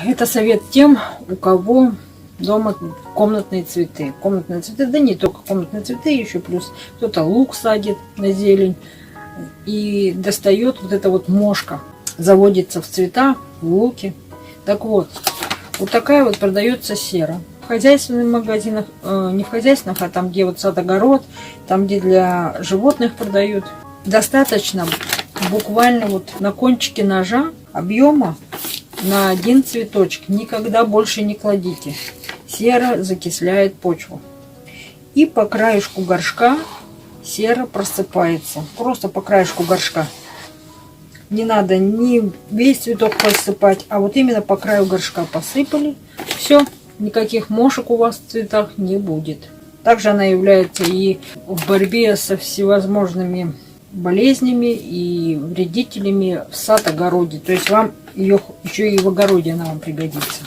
Это совет тем, у кого дома комнатные цветы. Комнатные цветы, да не только комнатные цветы, еще плюс кто-то лук садит на зелень и достает вот эта вот мошка, заводится в цвета, в луки. Так вот, вот такая вот продается сера. В хозяйственных магазинах, не в хозяйственных, а там, где вот сад-огород, там, где для животных продают. Достаточно буквально вот на кончике ножа объема на один цветочек. Никогда больше не кладите. Сера закисляет почву. И по краешку горшка сера просыпается. Просто по краешку горшка. Не надо ни весь цветок посыпать, а вот именно по краю горшка посыпали. Все, никаких мошек у вас в цветах не будет. Также она является и в борьбе со всевозможными болезнями и вредителями в сад-огороде. То есть вам ее еще и в огороде она вам пригодится.